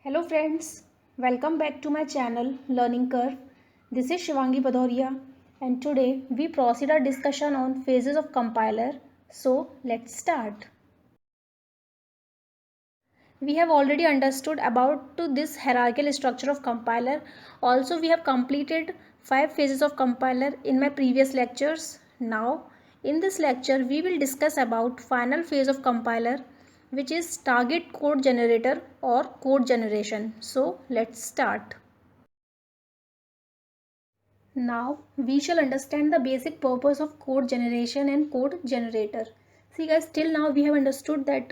Hello friends, welcome back to my channel Learning Curve. This is Shivangi Bhadoria and today we proceed our discussion on phases of compiler. So let's start. We have already understood about this hierarchical structure of compiler. Also we have completed 5 phases of compiler in my previous lectures. Now in this lecture we will discuss about final phase of compiler, which is target code generator or code generation. So let's start. Now we shall understand the basic purpose of code generation and code generator. See guys, till now we have understood that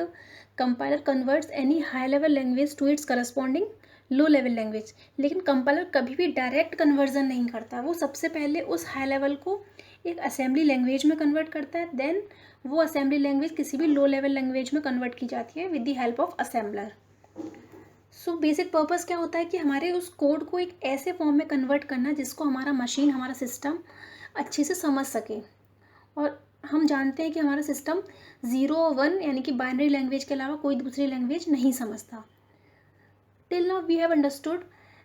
compiler converts any high level language to its corresponding low level language, लेकिन compiler कभी भी direct conversion नहीं करता. वो सबसे पहले उस high level को एक असेंबली लैंग्वेज में कन्वर्ट करता है. देन वो असेंबली लैंग्वेज किसी भी लो लेवल लैंग्वेज में कन्वर्ट की जाती है with the help of assembler. So basic purpose क्या होता है कि हमारे उस कोड को एक ऐसे फॉर्म में कन्वर्ट करना जिसको हमारा मशीन, हमारा सिस्टम अच्छे से समझ सके. और हम जानते हैं कि हमारा सिस्टम 0 और 1 यानी कि बाइनरी लैंग्वेज के अलावा कोई दूसरी लैंग्वेज नहीं समझता. Till now we have understood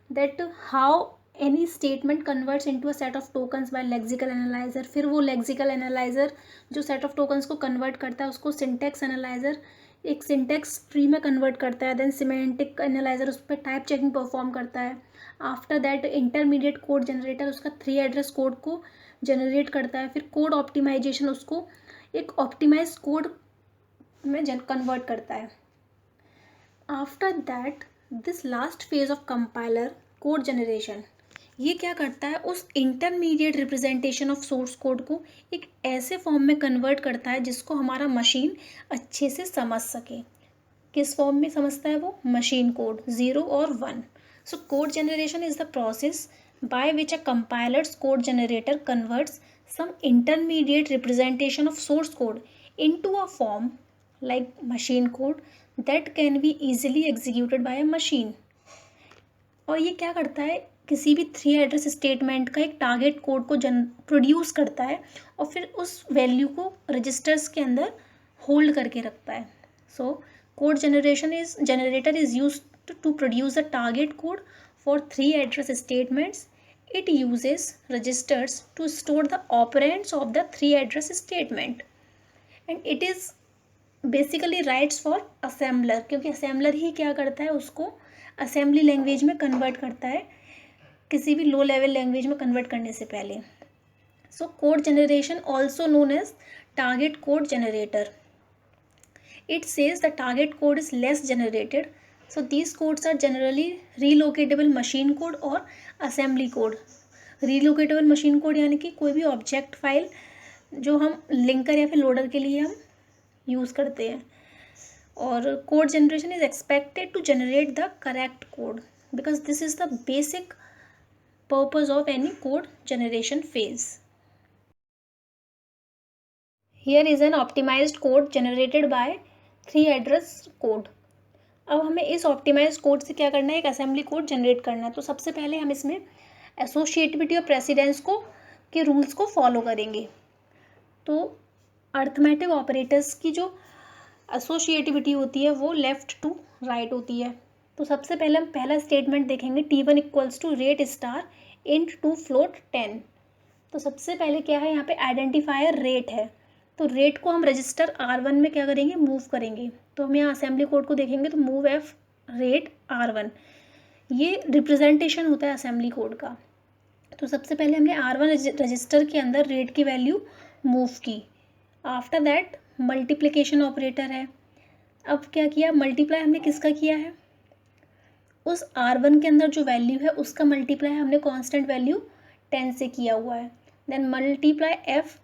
that how any statement converts into a set of tokens by lexical analyzer. फिर वो लेक्सिकल एनालाइजर जो सेट ऑफ टोकन्स को कन्वर्ट करता है उसको सिंटेक्स एनालाइजर एक सिंटेक्स ट्री में कन्वर्ट करता है. देन सिमेंटिक एनालाइजर उस पर टाइप चेकिंग परफॉर्म करता है. After that intermediate code generator उसका 3 एड्रेस कोड को जनरेट करता है. फिर कोड ऑप्टिमाइजेशन उसको एक ऑप्टिमाइज कोड में कन्वर्ट करता है. After that this last phase of compiler code generation, ये क्या करता है, उस intermediate representation of source code को एक ऐसे फॉर्म में कन्वर्ट करता है जिसको हमारा मशीन अच्छे से समझ सके. किस फॉर्म में समझता है वो? मशीन कोड 0 और 1. So code generation is the process by which a compilers code generator converts some intermediate representation of source code into a form like machine code that can be easily executed by a machine. और ये क्या करता है, किसी भी 3 address statement का एक target code को प्रोड्यूस करता है और फिर उस वैल्यू को रजिस्टर्स के अंदर होल्ड करके रखता है. So code generator is use to produce the target code for 3 address statements. It uses registers to store the operands of the 3 address statement and it is basically writes for assembler, क्योंकि assembler ही क्या करता है, उसको assembly language में convert करता है किसी भी लो लेवल लैंग्वेज में कन्वर्ट करने से पहले. So code generation also known as target code generator. It says the target code is less generated. So these codes are generally relocatable machine code और assembly code. Relocatable machine code यानी कि कोई भी object file जो हम linker या फिर loader के लिए हम यूज़ करते हैं. और code generation is expected to generate the correct code because this is the basic purpose of any code generation phase. Here is an optimized code generated by 3 address code. अब हमें इस optimise code से क्या करना है, एक assembly code generate करना है. तो सबसे पहले हम इसमें एसोशिएटिविटी और प्रेसिडेंस को के रूल्स को फॉलो करेंगे. तो अर्थमेटिक ऑपरेटर्स की जो एसोशिएटिविटी होती है वो लेफ्ट टू राइट होती है. तो सबसे पहले हम पहला स्टेटमेंट देखेंगे, T1 equals to rate star int to float 10. तो सबसे पहले क्या है, यहाँ पे आइडेंटिफायर रेट है. तो रेट को हम रजिस्टर R1 में क्या करेंगे, मूव करेंगे. तो हम यहाँ असेंबली कोड को देखेंगे तो मूव एफ रेट R1, ये रिप्रेजेंटेशन होता है असेंबली कोड का. तो सबसे पहले हमने R1 रजिस्टर के अंदर रेट की वैल्यू मूव की. आफ्टर दैट मल्टीप्लिकेशन ऑपरेटर है. अब क्या किया, मल्टीप्लाई हमने किसका किया है, उस R1 के अंदर जो वैल्यू है उसका मल्टीप्लाई हमने कांस्टेंट वैल्यू 10 से किया हुआ है. Then multiply F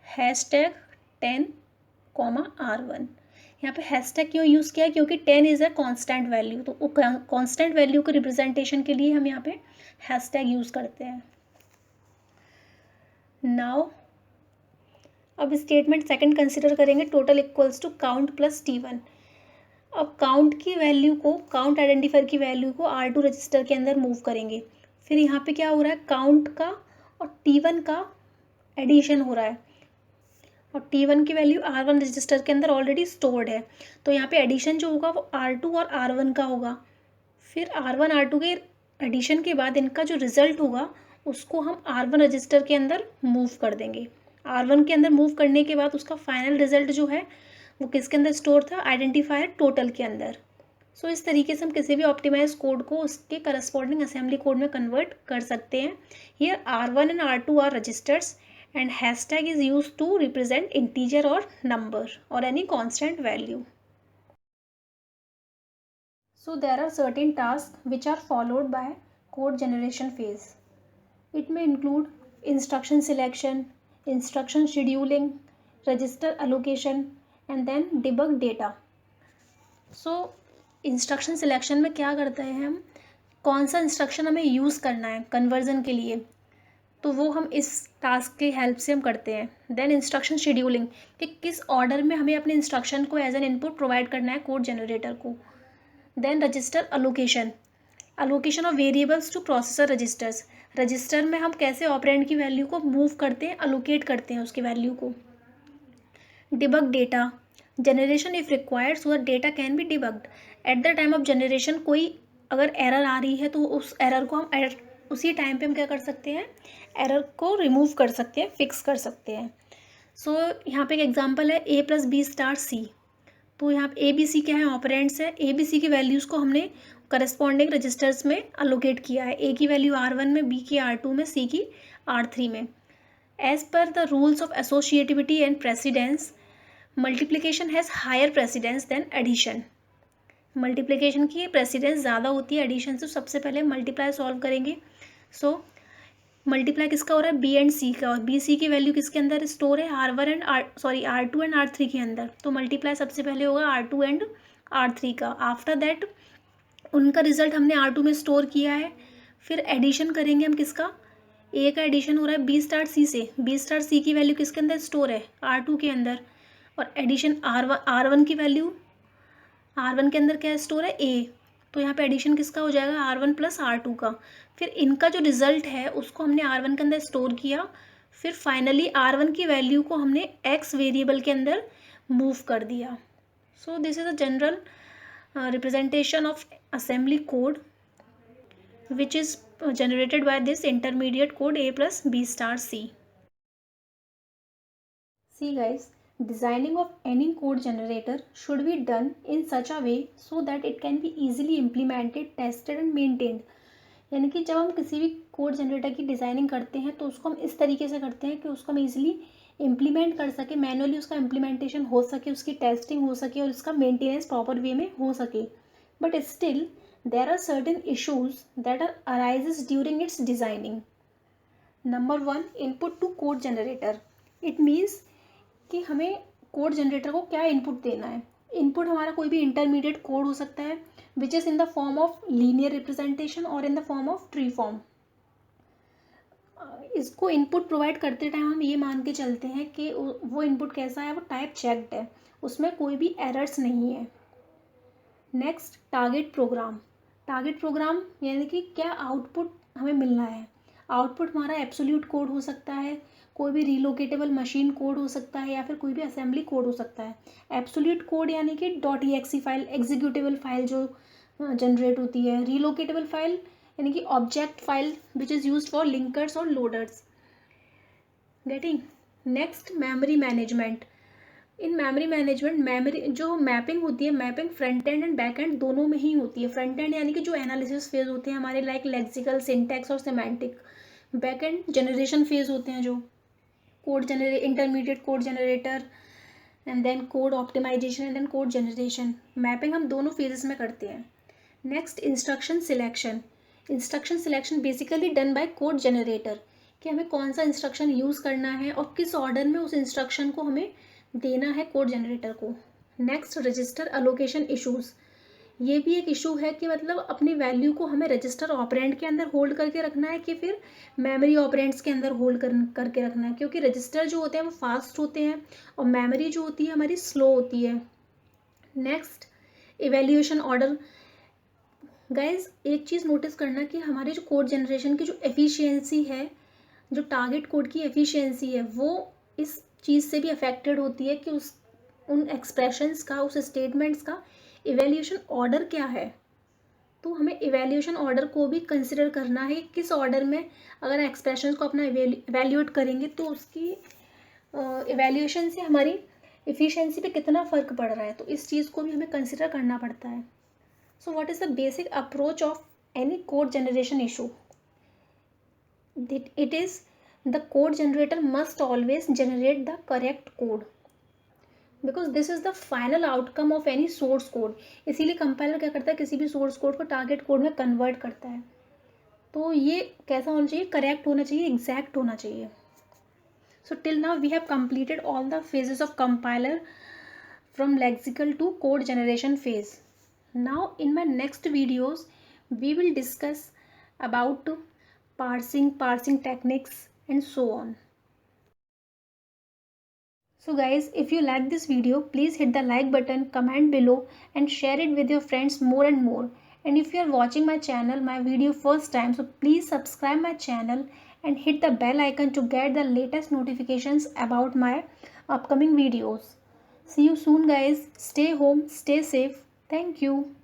hashtag 10 R1. यहाँ पे हैशटैग क्यों यूज़ किया है, क्योंकि 10 इज़ अ कांस्टेंट वैल्यू. तो कांस्टेंट वैल्यू के रिप्रेजेंटेशन के लिए हम यहाँ पे हैशटैग यूज़ करते हैं. नाउ अब स्टेटमेंट सेकंड कंसिडर करेंगे, total equals to count plus T1. अब काउंट की वैल्यू को, काउंट आइडेंटिफायर की वैल्यू को R2 रजिस्टर के अंदर मूव करेंगे. फिर यहाँ पे क्या हो रहा है, काउंट का और T1 का एडिशन हो रहा है और T1 की वैल्यू R1 रजिस्टर के अंदर ऑलरेडी स्टोर्ड है. तो यहाँ पे एडिशन जो होगा वो R2 और R1 का होगा. फिर R1 R2 के एडिशन के बाद इनका जो रिजल्ट होगा उसको हम R1 रजिस्टर के अंदर मूव कर देंगे। R1 के अंदर मूव करने के बाद उसका फाइनल रिजल्ट जो है वो किसके अंदर स्टोर था, आइडेंटिफायर टोटल के अंदर। सो इस तरीके से हम किसी भी ऑप्टिमाइज कोड को उसके करस्पॉन्डिंग असेंबली कोड में कन्वर्ट कर सकते हैं। Here R1 and R2 are registers and hashtag is use to represent integer और नंबर और any constant value. So there are certain tasks which are followed by code generation phase. It may include instruction selection, instruction scheduling, register allocation and then debug data. So instruction selection में क्या करते हैं हम, कौन सा instruction हमें use करना है कन्वर्जन के लिए, तो वो हम इस टास्क की हेल्प से हम करते हैं. देन इंस्ट्रक्शन शेड्यूलिंग, कि किस ऑर्डर में हमें अपने इंस्ट्रक्शन को एज एन इनपुट प्रोवाइड करना है कोड जनरेटर को. Then register allocation, allocation of variables to processor registers, register में हम कैसे ऑपरेंड की वैल्यू को मूव करते हैं, अलोकेट करते हैं उसकी वैल्यू को. Debug data, generation if required so that data can be debugged. At the time of generation कोई अगर एरर आ रही है तो उस एरर को हम उसी टाइम पे हम क्या कर सकते हैं, एरर को रिमूव कर सकते हैं, फिक्स कर सकते हैं. सो यहाँ पे एक एग्जांपल है a + b * c. तो यहाँ पे ए बी सी क्या है, ऑपरेंड्स है. ए बी सी की वैल्यूज़ को हमने करस्पॉन्डिंग रजिस्टर्स में अलोकेट किया है. ए की वैल्यू R1 में, बी की R2 में, सी की R3 में. As per the rules of associativity and precedence, multiplication has higher precedence than addition. Multiplication की प्रेसिडेंस ज़्यादा होती है एडिशन से. सबसे पहले मल्टीप्लाई सॉल्व करेंगे. सो मल्टीप्लाई किसका हो रहा है, बी एंड सी का, और बी सी की वैल्यू किसके अंदर स्टोर है, R1 and R2 and R3 के अंदर. तो मल्टीप्लाई सबसे पहले होगा R2 एंड R3 का. आफ्टर दैट उनका रिजल्ट हमने R2 में स्टोर किया है. फिर एडिशन करेंगे हम किसका, ए का एडिशन हो रहा है B * C से. B * C की वैल्यू किसके अंदर स्टोर है, R2 के अंदर. और एडिशन R1 की वैल्यू R1 के अंदर क्या स्टोर है, ए. तो यहाँ पे एडिशन किसका हो जाएगा, R1 + R2 का. फिर इनका जो रिजल्ट है उसको हमने R1 के अंदर स्टोर किया. फिर फाइनली R1 की वैल्यू को हमने X वेरिएबल के अंदर मूव कर दिया. So this is a general representation of assembly code which is generated by this intermediate code a + b * c. See guys, designing of any code generator should be done in such a way so that it can be easily implemented, tested and maintained. यानी कि जब हम किसी भी code generator की designing करते हैं तो उसको हम इस तरीके से करते हैं कि उसको हम ईजिली इम्प्लीमेंट कर सके, मैनुअली उसका इम्प्लीमेंटेशन हो सके, उसकी टेस्टिंग हो सके और उसका मेंटेनेंस प्रॉपर वे में हो सके. But still there are certain issues that are arises during its designing. Number 1, input to code generator. It means कि हमें कोड जनरेटर को क्या इनपुट देना है. इनपुट हमारा कोई भी इंटरमीडिएट कोड हो सकता है which is in the form of linear representation और in the form of tree form. इसको इनपुट प्रोवाइड करते टाइम हम ये मान के चलते हैं कि वो इनपुट कैसा है, वो टाइप चेक्ड है, उसमें कोई भी एरर्स नहीं है. Next, target program. Target program यानी कि क्या आउटपुट हमें मिलना है. आउटपुट हमारा एब्सोल्यूट कोड हो सकता है, कोई भी रिलोकेटेबल मशीन कोड हो सकता है या फिर कोई भी असेंबली कोड हो सकता है. एब्सोल्यूट कोड यानी कि .exe फाइल, एग्जीक्यूटेबल फाइल जो जनरेट होती है. रिलोकेटेबल फाइल यानी कि object file which is used for linkers और loaders. Getting. Next, memory management. In memory management, memory जो मैपिंग होती है, mapping front end and back end दोनों में ही होती है. फ्रंट एंड यानी कि जो एनालिसिस फेज होते हैं हमारे, लाइक लेक्सिकल, सिंटैक्स और semantic. Back end generation phase होते हैं जो code intermediate code generator and then code optimization and then code generation. Mapping हम दोनों फेजेस में करते हैं. Next, instruction selection. Instruction selection basically done by code generator, कि हमें कौन सा इंस्ट्रक्शन यूज़ करना है और किस ऑर्डर में उस इंस्ट्रक्शन को हमें देना है कोड जनरेटर को. Next, register allocation issues. ये भी एक इशू है कि मतलब अपनी वैल्यू को हमें रजिस्टर ऑपरेंड के अंदर होल्ड करके रखना है कि फिर मेमोरी ऑपरेंड्स के अंदर होल्ड करके रखना है, क्योंकि रजिस्टर जो होते हैं वो फास्ट होते हैं और मेमोरी जो होती है हमारी स्लो होती है. Next, evaluation order. गाइज, एक चीज़ नोटिस करना कि हमारे जो कोड जनरेशन की जो एफिशिएंसी है, जो टारगेट कोड की एफिशिएंसी है, वो इस चीज़ से भी अफेक्टेड होती है कि उन एक्सप्रेशंस का, उस स्टेटमेंट्स का इवेल्यूएशन ऑर्डर क्या है. तो हमें इवैल्यूएशन ऑर्डर को भी कंसिडर करना है, किस ऑर्डर में अगर एक्सप्रेशन को अपना इवैल्यूएट करेंगे तो उसकी इवैल्यूएशन से हमारी इफ़िशियंसी पे कितना फ़र्क पड़ रहा है, तो इस चीज़ को भी हमें कंसिडर करना पड़ता है. So what is the basic approach of any code generation issue? It is the code generator must always generate the correct code because this is the final outcome of any source code. इसीलिए compiler क्या करता है, किसी भी source code को target code में convert करता है. तो ये कैसा होना चाहिए, करेक्ट होना चाहिए, एग्जैक्ट होना चाहिए. So till now we have completed all the phases of compiler from lexical to code generation phase. Now in my next videos we will discuss about parsing techniques and so on. So guys, if you like this video, please hit the like button, comment below and share it with your friends more and more. And if you are watching my channel, my video first time, so please subscribe my channel and hit the bell icon to get the latest notifications about my upcoming videos. See you soon guys. Stay home, stay safe. Thank you.